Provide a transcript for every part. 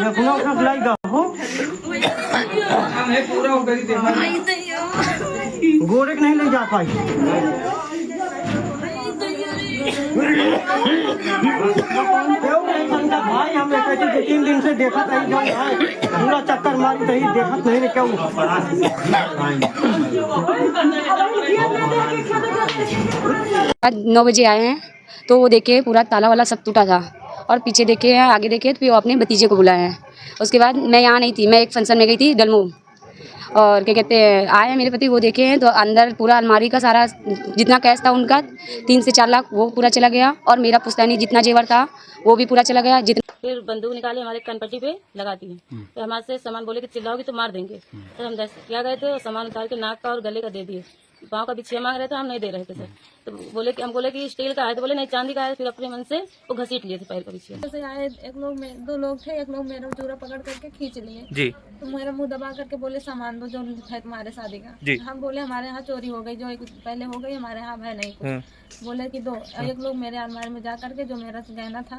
अपना अपना बुलाएगा हो गोरे नहीं ले जा पाई भाई हम 3 दिन से देखा था पूरा चक्कर मारी रही देखत नहीं क्यों आज 9 बजे आए हैं तो वो देखे पूरा ताला वाला सब टूटा था और पीछे देखे आगे देखे तो फिर वो अपने भतीजे को बुलाए हैं। उसके बाद मैं यहाँ नहीं थी, मैं एक फंक्शन में गई थी डलमू और क्या कहते हैं आए हैं मेरे पति, वो देखे हैं तो अंदर पूरा अलमारी का सारा जितना कैश था उनका 3 से 4 लाख वो पूरा चला गया और मेरा पुश्तैनी जितना जेवर था वो भी पूरा चला गया। जितना फिर बंदूक निकाले हमारे कनपट्टी पे लगा दी तो हमारे से सामान बोले कि चिल्लाओगे तो मार देंगे। तो हम क्या गए थे और सामान उतार के नाक का और गले का दे दिए। पाँव का बिछिया मांग रहे थे, हम नहीं दे रहे थे सर। तो बोले कि हम बोले कि स्टील का है तो बोले नहीं चांदी का है। फिर अपने मन से वो घसीट लिए थे पैर का बिछिया। जैसे आए एक लोग में 2 लोग थे, एक लोग मेरा चूरा पकड़ करके खींच लिए जी। तो मेरा मुंह दबा करके बोले सामान दो जो है तुम्हारे शादी का जी। हम बोले हमारे यहाँ चोरी हो गई, जो एक पहले हो गई हमारे यहाँ है नहीं कुछ। बोले कि दो। एक लोग मेरे अलमारी में जा करके जो मेरा गहना था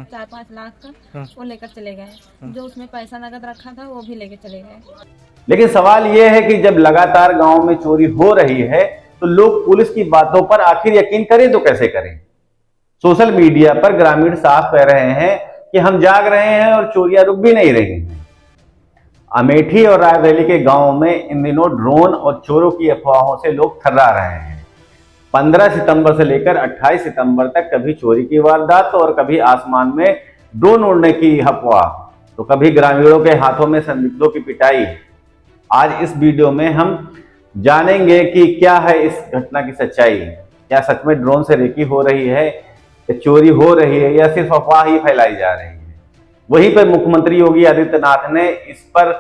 4-5 लाख का वो लेकर चले गए। जो उसमें पैसा नगद रखा था वो भी लेके चले गए। लेकिन सवाल ये है कि जब लगातार गांव में चोरी हो रही है तो लोग पुलिस की बातों पर आखिर यकीन करें तो कैसे करें। सोशल मीडिया पर ग्रामीण साफ कह रहे हैं कि हम जाग रहे हैं और चोरियां रुक भी नहीं रही हैं। अमेठी और रायबरेली के गांव में इन दिनों ड्रोन और चोरों की अफवाहों से लोग थर्रा रहे हैं। 15 सितंबर से लेकर 28 सितंबर तक कभी चोरी की वारदात और कभी आसमान में ड्रोन उड़ने की अफवाह तो कभी ग्रामीणों के हाथों में संदिग्धों की पिटाई। आज इस वीडियो में हम जानेंगे कि क्या है इस घटना की सच्चाई। क्या सच में ड्रोन से रेकी हो रही है या चोरी हो रही है या सिर्फ अफवाह ही फैलाई जा रही है। वहीं पर मुख्यमंत्री योगी आदित्यनाथ ने इस पर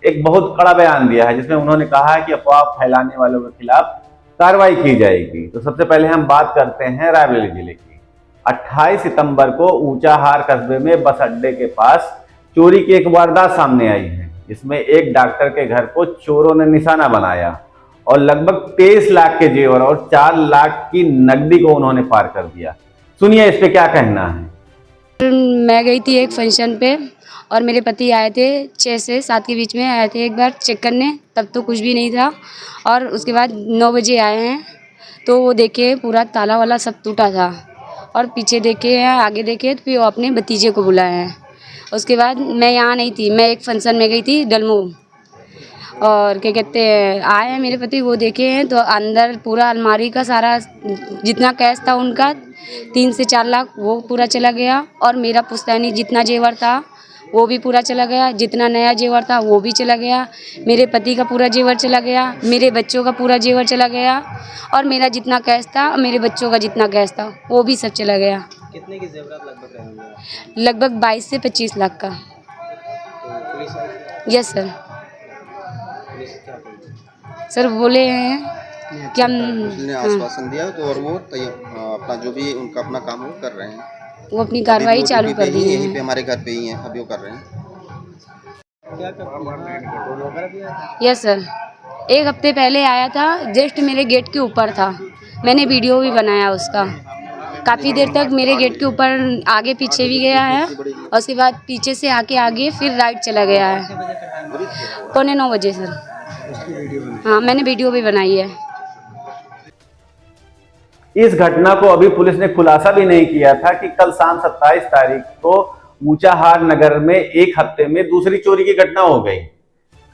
एक बहुत कड़ा बयान दिया है जिसमें उन्होंने कहा है कि अफवाह फैलाने वालों के खिलाफ कार्रवाई की जाएगी। तो सबसे पहले हम बात करते हैं रायबरेली जिले की। 28 सितंबर को ऊंचाहार कस्बे में बस अड्डे के पास चोरी की एक वारदात सामने आई है। इसमें एक डॉक्टर के घर को चोरों ने निशाना बनाया और लगभग 23 लाख के जेवर और 4 लाख की नकदी को उन्होंने पार कर दिया। सुनिए इस पे क्या कहना है। मैं गई थी एक फंक्शन पे और मेरे पति आए थे 6 से 7 के बीच में आए थे एक बार चेक करने, तब तो कुछ भी नहीं था। और उसके बाद 9 बजे आए हैं तो वो देखे पूरा ताला वाला सब टूटा था और पीछे देखे हैं आगे देखे तो फिर वो अपने भतीजे को बुलाए हैं। उसके बाद मैं यहाँ नहीं थी, मैं एक फंक्शन में गई थी डलमू और क्या कहते हैं आए हैं मेरे पति, वो देखे हैं तो अंदर पूरा अलमारी का सारा जितना कैश था उनका 3 से 4 लाख वो पूरा चला गया और मेरा पुश्तैनी जितना जेवर था वो भी पूरा चला गया। जितना नया जेवर था वो भी चला गया। मेरे पति का पूरा जेवर चला गया, मेरे बच्चों का पूरा जेवर चला गया और मेरा जितना कैश था मेरे बच्चों का जितना कैश था वो भी सब चला गया। कितने की जेवरात लगभग रहेंगे? लगभग 22 से 25 लाख का। तो यस सर। सर बोले हैं कि हम उसने आश्वासन दिया तो और वो अपना जो भी उनका अपना काम वो कर रहे हैं, वो अपनी कार्रवाई चालू कर दी है। यहीं पे हमारे घर पे ही हैं, अभी वो कर रहे हैं। यस सर, 1 हफ्ते पहले आया था, जस्ट मेरे गेट के ऊपर था। मैंने वीडियो भी बनाया उसका। काफ़ी देर तक मेरे गेट के ऊपर आगे पीछे भी गया है और उसके बाद पीछे से आके आगे फिर राइट चला गया है। 9:15 बजे सर। हाँ मैंने वीडियो भी बनाई है। इस घटना को अभी पुलिस ने खुलासा भी नहीं किया था कि कल शाम 27 तारीख को ऊंचाहार नगर में एक हफ्ते में दूसरी चोरी की घटना हो गई।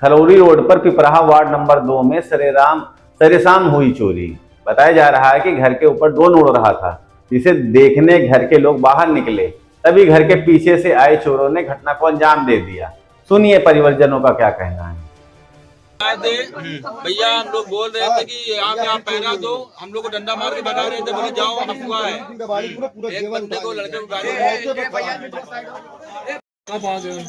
खरौली रोड पर पिपराहा वार्ड नंबर 2 में सरेशाम हुई चोरी। बताया जा रहा है कि घर के ऊपर ड्रोन उड़ रहा था जिसे देखने घर के लोग बाहर निकले, तभी घर के पीछे से आए चोरों ने घटना को अंजाम दे दिया। सुनिए परिवारजनों का क्या कहना है। भैया हम लोग बोल रहे थे कि आप यहाँ पहना दो, हम लोग को डंडा मार के भगा रहे थे, बोले जाओ अफवाह है। एक बंदे को लड़के को गाड़ी कब आ गए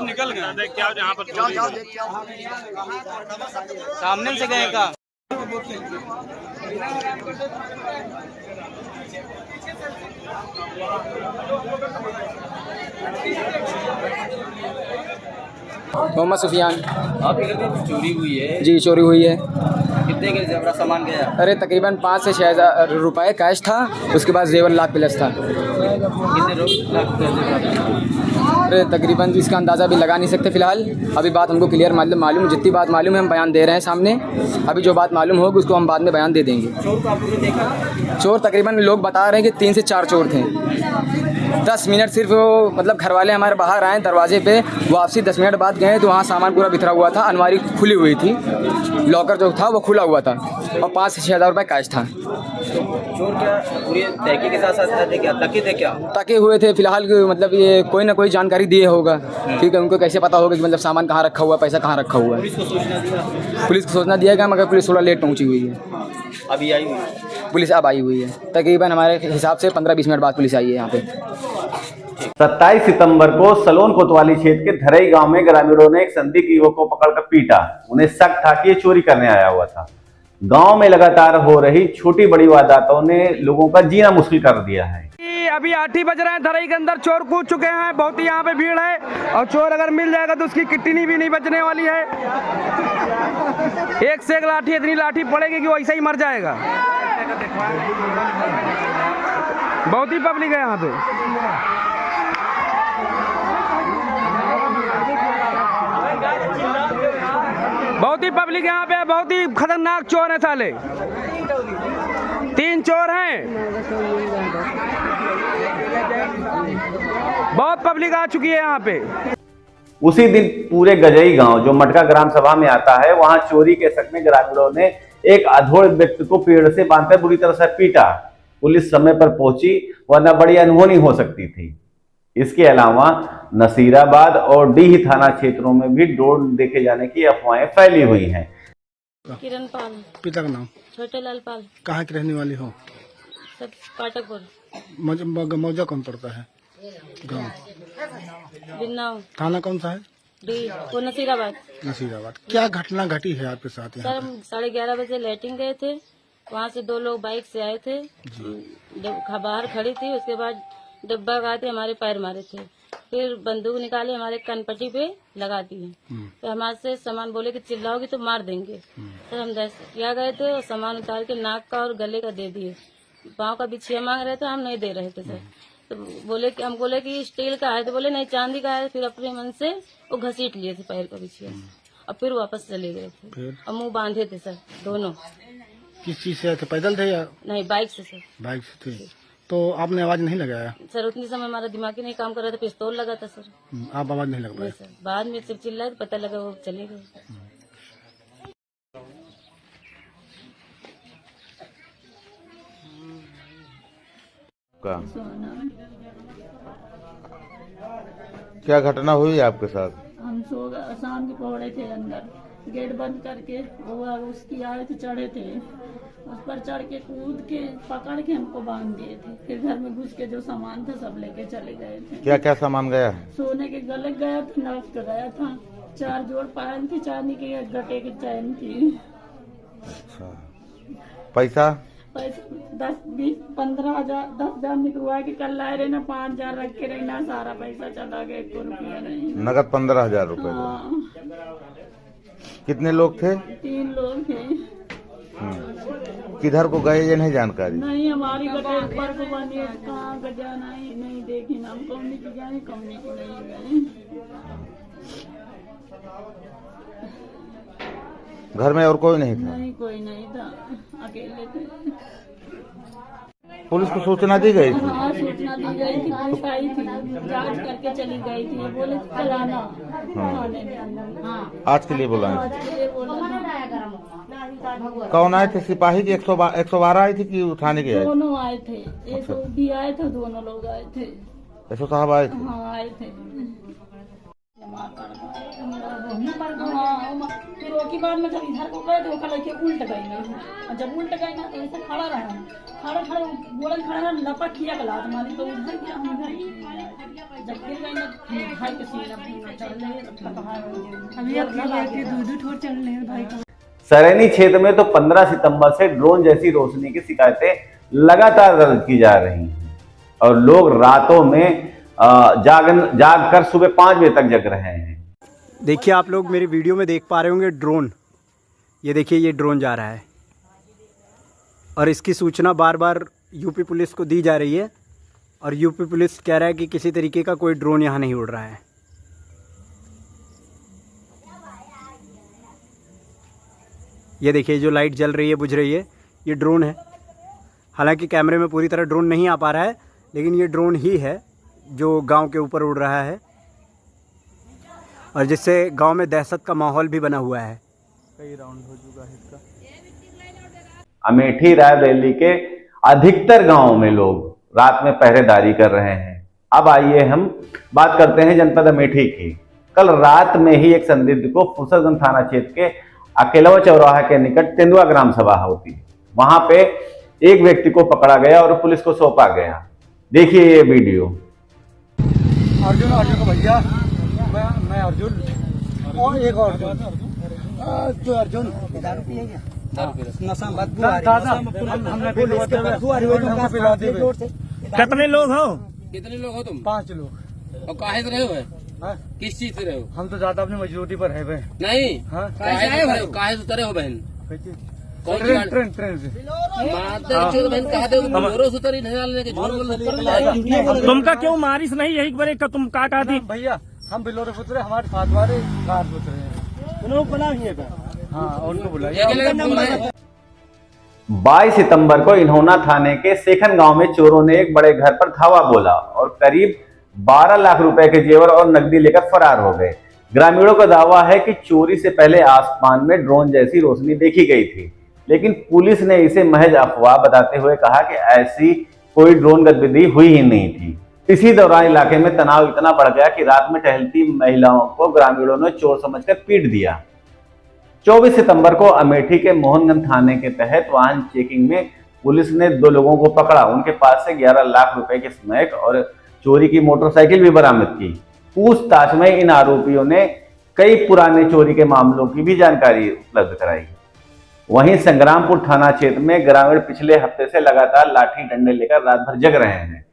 निकल गए क्या यहाँ पर सामने से गए का मोहम्मद सुफियान। आपके घर में चोरी हुई है? जी चोरी हुई है। कितने कितने के जेवर सामान गया? अरे तकरीबन 5 से 6 हज़ार रुपये कैश था, उसके बाद जेवर लाख प्लस था। कितने लोग? अरे तकरीबन इसका अंदाज़ा भी लगा नहीं सकते फ़िलहाल। अभी बात हमको क्लियर मालूम, जितनी बात मालूम है हम बयान दे रहे हैं सामने। अभी जो बात मालूम होगी उसको हम बाद में बयान दे देंगे। चोर को आपने देखा? चोर तकरीबन लोग बता रहे हैं कि 3 से 4 चोर थे। 10 मिनट सिर्फ वो मतलब घर वाले हमारे बाहर आए दरवाजे पे, वापसी 10 मिनट बाद गए तो वहाँ सामान पूरा बिखरा हुआ था, अलमारी खुली हुई थी, लॉकर जो था वो खुला हुआ था और 5 से 6 हज़ार रुपये कैश था। चोर क्या पूरी तहकी के साथ साथ थे क्या? तके थे क्या? तके हुए थे फिलहाल, मतलब ये कोई ना कोई जानकारी दिए होगा, ठीक है। उनको कैसे पता होगा कि मतलब सामान कहाँ रखा हुआ है, पैसा कहाँ रखा हुआ है। पुलिस को सूचना दिया? पुलिस को सूचना दिया गया, मगर पुलिस थोड़ा लेट पहुँची हुई है। अभी आई हुई? पुलिस अब आई हुई है, तकरीबन हमारे हिसाब से 15-20 मिनट बाद पुलिस आई है यहाँ पे। 27 सितंबर को सलोन कोतवाली क्षेत्र के धरई गांव में ग्रामीणों ने एक संदिग्ध युवक को पकड़कर पीटा। उन्हें शक था कि ये चोरी करने आया हुआ था। गांव में लगातार हो रही छोटी बड़ी वारदातों ने लोगों का जीना मुश्किल कर दिया है। अभी 8 ही बज रहे हैं, धरई के अंदर चोर कूद चुके हैं, बहुत ही यहाँ पे भीड़ है और चोर अगर मिल जाएगा तो उसकी किडनी भी नहीं बचने वाली है। एक से एक लाठी, इतनी लाठी पड़ेगी कि वो ऐसा ही मर जाएगा। बहुत ही पब्लिक है यहाँ पे। बहुत ही पब्लिक यहाँ पे, बहुत ही खतरनाक चोर है साले। 3 चोर हैं, बहुत पब्लिक आ चुकी है यहाँ पे। उसी दिन पूरे गजई गांव जो मटका ग्राम सभा में आता है, वहां चोरी के शक में ग्रामीणों ने एक अधोड़ व्यक्ति को पेड़ से बांधकर बुरी तरह से पीटा। पुलिस समय पर पहुंची, वरना बड़ी अनहोनी हो सकती थी। इसके अलावा नसीराबाद और डीही थाना क्षेत्रों में भी ड्रोन देखे जाने की अफवाहें फैली हुई हैं। किरण पाल। पिता का नाम? छोटे लाल पाल। कहाँ की रहने वाली हो? सब पाटकपुर। मौजा कौन पड़ता है? गाँव बिन्नाव। थाना कौन सा है? वो नसीराबाद। नसीराबाद। क्या घटना घटी है आपके साथ? सर हम 11:30 बजे लैट्रिन गए थे, वहाँ से 2 लोग बाइक से आए थे, बाहर खड़ी थी, उसके बाद डब्बा गए थे, हमारे पैर मारे थे, फिर बंदूक निकाले हमारे कनपट्टी पे लगा दिए। फिर हमारे से सामान बोले कि चिल्लाओगी तो मार देंगे। सर हम क्या गए थे और सामान उतार के नाक का और गले का दे दिए। पाँव का बिछिया मांग रहे थे, हम नहीं दे रहे थे सर। तो बोले कि हम बोले कि स्टील का है, तो बोले नहीं चांदी का है। फिर अपने मन से वो घसीट लिए थे पैर का बिछिया और फिर वापस चले गए थे और मुंह बांधे थे सर दोनों। किस चीज से आए थे? पैदल थे या? नहीं, बाइक से सर। बाइक से थे। तो आपने आवाज नहीं लगाया? सर उतनी समय हमारा दिमाग ही नहीं काम कर रहा था, पिस्तौल लगा था सर। आप आवाज नहीं लगा पाए? सर बाद में सिर्फ चिल्लाए तो पता लगा वो चले गए। क्या घटना हुई आपके साथ? हम शाम के पौड़े थे अंदर, गेट बंद करके वो उसकी आए थे, चढ़े थे, उस पर चढ़ के कूद के पकड़ के हमको बांध दिए थे। फिर घर में घुस के जो सामान था सब लेके चले गए थे। क्या क्या सामान गया? सोने के गले गया था, नथ का गया था, 4 जोड़ पायल थी, चांदी के गटे की चैन थी। अच्छा, पैसा? पैसा 10, 20, 15 हजार 10 हजार निकलवा के कल लाए रहे ना, 5 हजार रख के रहना, सारा पैसा चला गया, 1 रुपया नहीं। नगद 15,000 रुपए। कितने लोग थे? 3 लोग थे। किधर को गए ये नहीं जानकारी? नहीं, हमारी गटे ऊपर को बनी है, कहाँ का जाना है नहीं देखी ना, हम कौनी की जाए कौनी की नहीं गए। घर में और कोई नहीं था? नहीं, कोई नहीं था, अकेले थे। पुलिस को सूचना दी गई थी? हाँ, सूचना दी गई थी, पुलिस आई थी, जांच करके चली गई थी, बोले चलाना थाने में। हाँ, आज के लिए बुलाए? आज के लिए बोला। कौन आए थे? सिपाही की 112 आई थी कि उठाने के आए? दोनों आए थे, एक भी आए थे, दोनों लोग आए थे। एसओ साहब आए थे? हाँ, आए थे। फिर वो की बाद में जब इधर को गए तो वो कल के उल्ट गई ना, और जब उल्ट गई ना तो ऐसे खड़ा रहा, खड़ा बोलन खड़ा रहा, लपट किया गला मारी तो उधर गया, हम इधर जब गिर गई ना भाई के सीना चल रहे भाई। सरैनी क्षेत्र में तो 15 सितंबर से ड्रोन जैसी रोशनी की शिकायतें लगातार दर्ज की जा रही हैं और लोग रातों में जाग कर सुबह 5 बजे तक जग रहे हैं। देखिए आप लोग मेरी वीडियो में देख पा रहे होंगे ड्रोन, ये देखिए ये ड्रोन जा रहा है, और इसकी सूचना बार बार यूपी पुलिस को दी जा रही है और यूपी पुलिस कह रहा है कि किसी तरीके का कोई ड्रोन यहाँ नहीं उड़ रहा है। ये देखिए जो लाइट जल रही है बुझ रही है, ये ड्रोन है। हालांकि कैमरे में पूरी तरह ड्रोन नहीं आ पा रहा है, लेकिन ये ड्रोन ही है जो गांव के ऊपर उड़ रहा है और जिससे गांव में दहशत का माहौल भी बना हुआ है। कई राउंड हो चुका है इसका। अमेठी रायबरेली के अधिकतर गांवों में लोग रात में पहरेदारी कर रहे हैं। अब आइए हम बात करते हैं जनपद अमेठी की। कल रात में ही एक संदिग्ध को फुरसतगंज थाना क्षेत्र के अकेलवा चौराहा के निकट तेंदुआ ग्राम सभा होती है, वहां पे एक व्यक्ति को पकड़ा गया और पुलिस को सौंपा गया। देखिए ये वीडियो। अर्जुन अर्जुन भैया, मैं अर्जुन और एक और जो अर्जुन कितने लोग हो? कितने लोग हो तुम? 5 लोग। और काहे से रहे हो? किस चीज से रहे हो? हम तो ज्यादा अपनी मजबूरी पर है नहीं। काहे से उतरे हो बहन? ट्रेन से। बहन कहा दे उतरी नहीं। तुमका क्यों मारिस नहीं? यही बड़े का तुम का थी भैया? हम बिलोरे उतरे, हमारे साथ वाले कार उतरे हैं। हाँ, उनको बुलाइए। 22 सितंबर को इन्होना थाने के सेखन गांव में चोरों ने एक बड़े घर पर धावा बोला और करीब 12 लाख रुपए के जेवर और नकदी लेकर फरार हो गए। ग्रामीणों का दावा है कि चोरी से पहले आसमान में ड्रोन जैसी रोशनी देखी गई थी, लेकिन पुलिस ने इसे महज अफवाह बताते हुए कहा कि ऐसी कोई ड्रोन गतिविधि हुई ही नहीं थी। इसी दौरान इलाके में तनाव इतना बढ़ गया कि रात में टहलती महिलाओं को ग्रामीणों ने चोर समझकर पीट दिया। 24 सितंबर को अमेठी के मोहनगंज थाने के तहत वाहन चेकिंग में पुलिस ने 2 लोगों को पकड़ा। उनके पास से 11 लाख रुपए की स्मैक और चोरी की मोटरसाइकिल भी बरामद की। पूछताछ में इन आरोपियों ने कई पुराने चोरी के मामलों की भी जानकारी उपलब्ध कराई। वहीं संग्रामपुर थाना क्षेत्र में ग्रामीण पिछले हफ्ते से लगातार लाठी डंडे लेकर रात भर जग रहे हैं।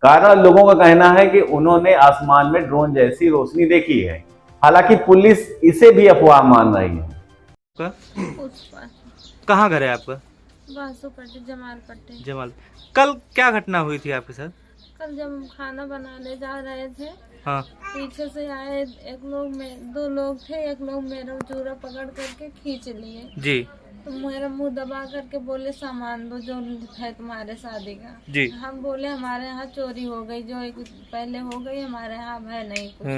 कारण लोगों का कहना है कि उन्होंने आसमान में ड्रोन जैसी रोशनी देखी है। हालांकि पुलिस इसे भी अफवाह मान रही है। कहाँ घर है आपका? बासुपट्टी, जमालपट्टी। जमाल। कल क्या घटना हुई थी आपके साथ? कल जब हम खाना बनाने जा रहे थे, हाँ, पीछे से आए एक लोग में 2 लोग थे, एक लोग मेरा चूरा पकड़ करके खींच लिए जी। तो मेरा मुंह दबा करके बोले सामान दो जो है तुम्हारे शादी का जी। हम बोले हमारे यहाँ चोरी हो गई, जो एक पहले हो गई, हमारे यहाँ है नहीं कुछ।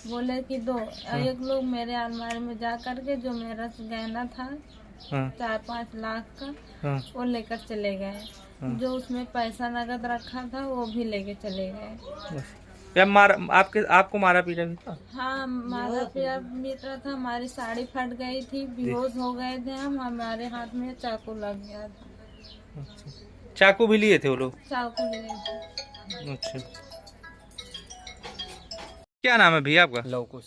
बोले कि दो। एक लोग मेरे अलमारी में जा करके जो मेरा गहना था 4-5 लाख का वो लेकर चले गए। जो उसमें पैसा नगद रखा था वो भी लेके चले गए। आपको मारा पीटा भी था? हाँ, मारा पीटा था। हमारी साड़ी फट गई थी, बेहोश हो गए थे हम। हमारे हाथ में चाकू लग गया था। चाकू भी लिए थे वो लोग? चाकू लिए थे। अच्छा, क्या नाम है भैया आपका? लवकुश।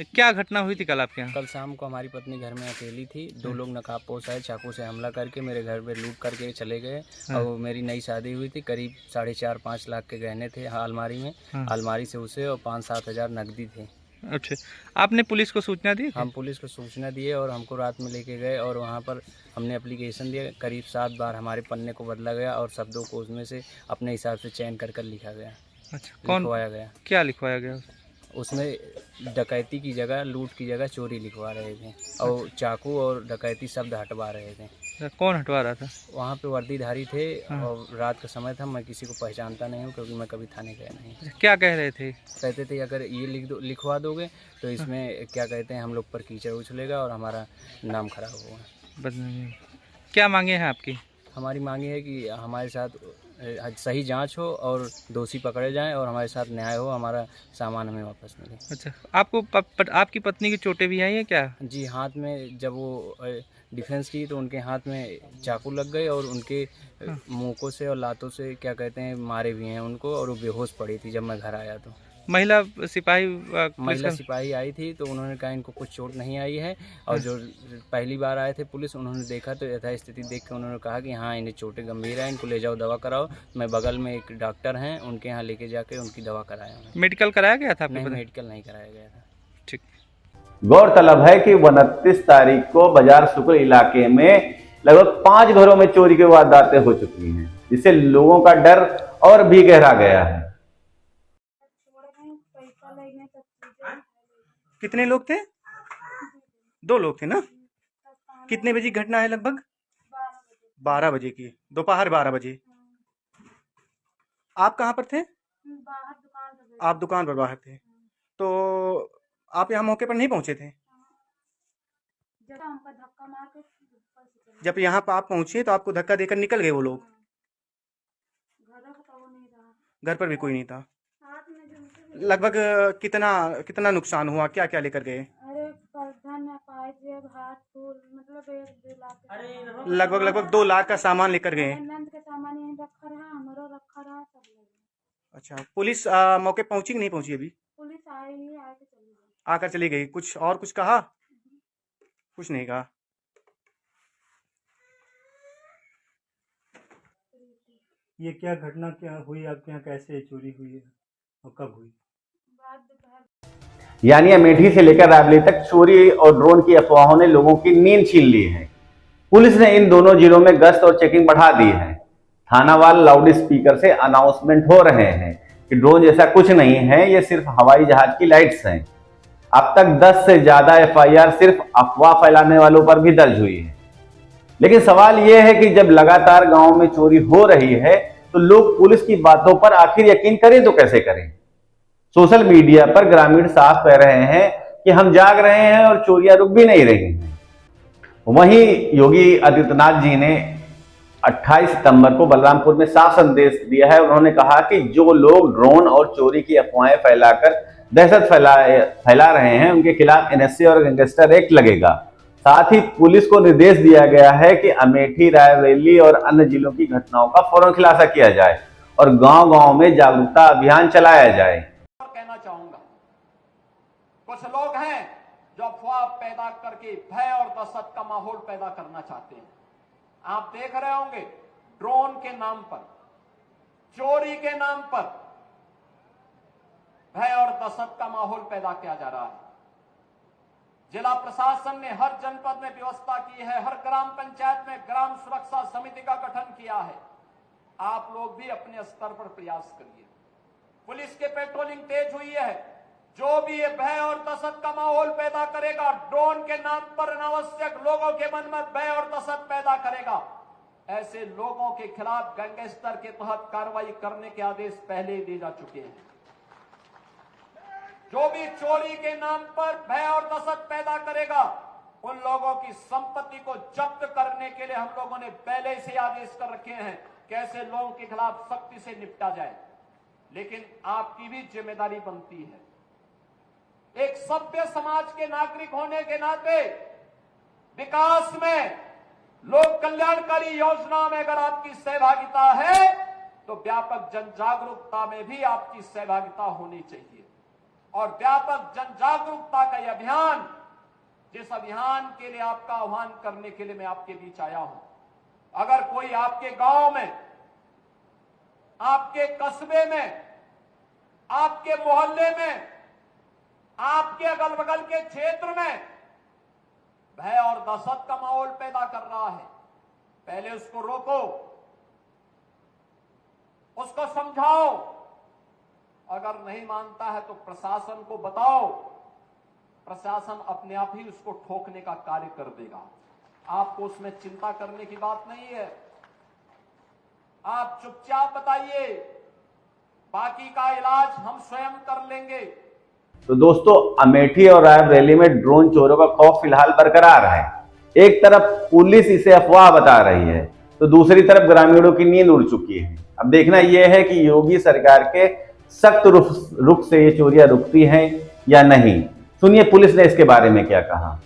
क्या घटना हुई थी कल आपके यहाँ? कल शाम को हमारी पत्नी घर में अकेली थी। 2 लोग नकाबपोश आए, चाकू से हमला करके मेरे घर पे लूट करके चले गए। और मेरी नई शादी हुई थी, करीब 4.5-5 लाख के गहने थे अलमारी में। अलमारी से उसे और 5-7 हज़ार नकदी थे। अच्छा, आपने पुलिस को सूचना दी? हम पुलिस को सूचना दिए और हमको रात में लेके गए और वहाँ पर हमने एप्लीकेशन दिया। करीब 7 बार हमारे पन्ने को बदला गया और शब्दों को उसमें से अपने हिसाब से चयन कर लिखा गया। अच्छा, कौन लिखवाया गया? क्या लिखवाया गया? उसमें डकैती की जगह, लूट की जगह चोरी लिखवा रहे थे और चाकू और डकैती शब्द हटवा रहे थे। कौन हटवा रहा था? वहाँ पे वर्दीधारी थे और रात का समय था। मैं किसी को पहचानता नहीं हूँ क्योंकि मैं कभी थाने गया नहीं। क्या कह रहे थे? कहते थे अगर ये लिखवा दोगे तो इसमें क्या कहते हैं हम लोग पर कीचड़ उछलेगा और हमारा नाम खराब होगा। क्या मांगे हैं आपकी? हमारी मांगे है कि हमारे साथ सही जांच हो और दोषी पकड़े जाएं और हमारे साथ न्याय हो, हमारा सामान हमें वापस मिले। अच्छा, आपको आपकी पत्नी की चोटें भी आई हैं क्या? जी, हाथ में जब वो डिफेंस की तो उनके हाथ में चाकू लग गए और उनके मुँहों से और लातों से क्या कहते हैं मारे भी हैं उनको और वो बेहोश पड़ी थी जब मैं घर आया तो। महिला सिपाही आई थी तो उन्होंने कहा इनको कुछ चोट नहीं आई है। और जो पहली बार आए थे पुलिस, उन्होंने देखा तो यथास्थिति देख के उन्होंने कहा कि हाँ इन्हें चोटें गंभीर हैं, इनको ले जाओ दवा कराओ। मैं बगल में एक डॉक्टर हैं उनके यहाँ लेके जाके उनकी दवा कराया। मेडिकल कराया गया था? नहीं, मेडिकल नहीं कराया गया था। ठीक। गौरतलब है कि 29 तारीख को बाजार शुक्र इलाके में लगभग 5 घरों में चोरी की वारदातें हो चुकी हैं, जिससे लोगों का डर और भी गहरा गया है। कितने लोग थे? 2 लोग थे ना? कितने बजे घटना है? लगभग 12 बजे की, दोपहर 12 बजे। आप कहाँ पर थे? आप दुकान पर बाहर थे, तो आप यहाँ मौके पर नहीं पहुंचे थे? जब यहाँ पर आप पहुंचे तो आपको धक्का देकर निकल गए वो लोग? घर पर भी कोई नहीं था। लगभग कितना नुकसान हुआ? क्या क्या लेकर गए? लगभग 2 लाख का सामान लेकर गए। अच्छा, पुलिस मौके पहुंची कि नहीं पहुंची? अभी पुलिस आई आकर चली गई। कुछ कहा? कुछ नहीं कहा। ये क्या घटना क्या हुई आपके यहाँ? कैसे चोरी हुई है और कब हुई? यानी अमेठी से लेकर रायबरेली तक चोरी और ड्रोन की अफवाहों ने लोगों की नींद छीन ली है। पुलिस ने इन दोनों जिलों में गश्त और चेकिंग बढ़ा दी है। थानावाल लाउड स्पीकर से अनाउंसमेंट हो रहे हैं कि ड्रोन जैसा कुछ नहीं है, ये सिर्फ हवाई जहाज की लाइट्स हैं। अब तक 10 से ज्यादा FIR सिर्फ अफवाह फैलाने वालों पर भी दर्ज हुई है। लेकिन सवाल यह है कि जब लगातार गांव में चोरी हो रही है तो लोग पुलिस की बातों पर आखिर यकीन करें तो कैसे करें। सोशल मीडिया पर ग्रामीण साफ कह रहे हैं कि हम जाग रहे हैं और चोरियां रुक भी नहीं रही हैं। वहीं योगी आदित्यनाथ जी ने 28 सितंबर को बलरामपुर में साफ संदेश दिया है। उन्होंने कहा कि जो लोग ड्रोन और चोरी की अफवाहें फैलाकर दहशत फैला रहे हैं उनके खिलाफ NSA और गैंगस्टर एक्ट लगेगा। साथ ही पुलिस को निर्देश दिया गया है कि अमेठी, रायबरेली और अन्य जिलों की घटनाओं का फौरन खुलासा किया जाए और गांव-गांव में जागरूकता अभियान चलाया जाए। कहना चाहूंगा, कुछ लोग हैं जो अफवाह पैदा करके भय और दहशत का माहौल पैदा करना चाहते हैं। आप देख रहे होंगे ड्रोन के नाम पर, चोरी के नाम पर भय और दहशत का माहौल पैदा किया जा रहा है। जिला प्रशासन ने हर जनपद में व्यवस्था की है, हर ग्राम पंचायत में ग्राम सुरक्षा समिति का गठन किया है। आप लोग भी अपने स्तर पर प्रयास करिए। पुलिस के पेट्रोलिंग तेज हुई है। जो भी ये भय और दहशत का माहौल पैदा करेगा, ड्रोन के नाम पर अनावश्यक लोगों के मन में भय और दहशत पैदा करेगा, ऐसे लोगों के खिलाफ गैंगस्टर के तहत कार्रवाई करने के आदेश पहले ही दिए जा चुके हैं। जो भी चोरी के नाम पर भय और दहशत पैदा करेगा, उन लोगों की संपत्ति को जब्त करने के लिए हम लोगों ने पहले से आदेश कर रखे हैं कि ऐसे लोगों के खिलाफ सख्ती से निपटा जाए। लेकिन आपकी भी जिम्मेदारी बनती है, एक सभ्य समाज के नागरिक होने के नाते विकास में, लोक कल्याणकारी योजनाओं में अगर आपकी सहभागिता है तो व्यापक जन जागरूकता में भी आपकी सहभागिता होनी चाहिए। और व्यापक जन जागरूकता का यह अभियान, जिस अभियान के लिए आपका आह्वान करने के लिए मैं आपके बीच आया हूं, अगर कोई आपके गांव में, आपके कस्बे में, आपके मोहल्ले में, आपके अगल बगल के क्षेत्र में भय और दहशत का माहौल पैदा कर रहा है, पहले उसको रोको, उसको समझाओ। अगर नहीं मानता है तो प्रशासन को बताओ, प्रशासन अपने आप ही उसको ठोकने का कार्य कर देगा। आपको उसमें चिंता करने की बात नहीं है। आप चुपचाप बताइए, बाकी का इलाज हम स्वयं कर लेंगे। तो दोस्तों, अमेठी और रायबरेली में ड्रोन चोरों का खौफ फिलहाल बरकरार है। एक तरफ पुलिस इसे अफवाह बता रही है तो दूसरी तरफ ग्रामीणों की नींद उड़ चुकी है। अब देखना यह है कि योगी सरकार के सख्त रुख से ये चोरियां रुकती हैं या नहीं। सुनिए पुलिस ने इसके बारे में क्या कहा।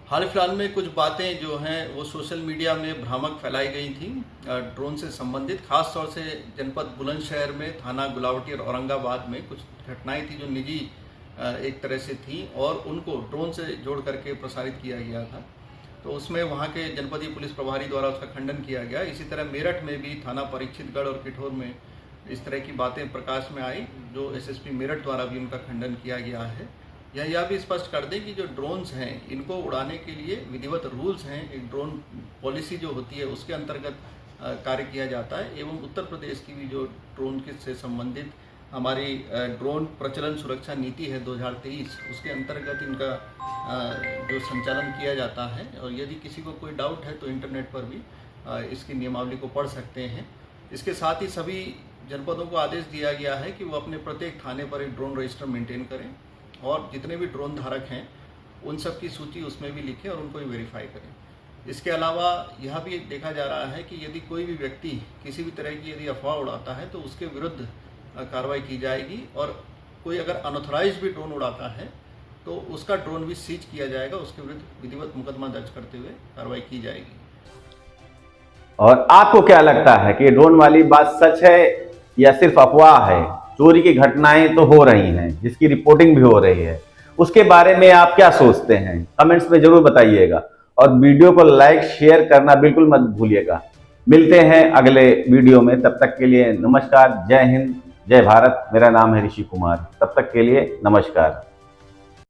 हाल फिलहाल में कुछ बातें जो हैं वो सोशल मीडिया में भ्रामक फैलाई गई थी ड्रोन से संबंधित। खास तौर से जनपद बुलंदशहर में, थाना गुलावटी और औरंगाबाद में कुछ घटनाएं थी जो निजी एक तरह से थी और उनको ड्रोन से जोड़ करके प्रसारित किया गया था। तो उसमें वहाँ के जनपदीय पुलिस प्रभारी द्वारा उसका खंडन किया गया। इसी तरह मेरठ में भी थाना परीक्षितगढ़ और किठौर में इस तरह की बातें प्रकाश में आई, जो SSP मेरठ द्वारा भी उनका खंडन किया गया है। यह भी स्पष्ट कर दें कि जो ड्रोन्स हैं इनको उड़ाने के लिए विधिवत रूल्स हैं, एक ड्रोन पॉलिसी जो होती है उसके अंतर्गत कार्य किया जाता है। एवं उत्तर प्रदेश की भी जो ड्रोन से संबंधित हमारी ड्रोन प्रचलन सुरक्षा नीति है 2023, उसके अंतर्गत इनका जो संचालन किया जाता है। और यदि किसी को कोई डाउट है तो इंटरनेट पर भी इसकी नियमावली को पढ़ सकते हैं। इसके साथ ही सभी जनपदों को आदेश दिया गया है कि वो अपने प्रत्येक थाने पर एक ड्रोन रजिस्टर मेंटेन करें और जितने भी ड्रोन धारक हैं उन सब की सूची उसमें भी लिखें और उनको भी वेरीफाई करें। इसके अलावा यह भी देखा जा रहा है कि यदि कोई भी व्यक्ति किसी भी तरह की यदि अफवाह उड़ाता है तो उसके विरुद्ध कार्रवाई की जाएगी और कोई अगर अनऑथराइज्ड भी ड्रोन उड़ाता है तो उसका ड्रोन भी सीज किया जाएगा, उसके विरुद्ध विधिवत मुकदमा दर्ज करते हुए कार्रवाई की जाएगी। और आपको क्या लगता है कि ड्रोन वाली बात सच है या सिर्फ अफवाह है? चोरी की घटनाएं तो हो रही हैं, जिसकी रिपोर्टिंग भी हो रही है, उसके बारे में आप क्या सोचते हैं? कमेंट्स में जरूर बताइएगा और वीडियो को लाइक शेयर करना बिल्कुल मत भूलिएगा। मिलते हैं अगले वीडियो में, तब तक के लिए नमस्कार। जय हिंद, जय भारत। मेरा नाम है ऋषि कुमार। तब तक के लिए नमस्कार।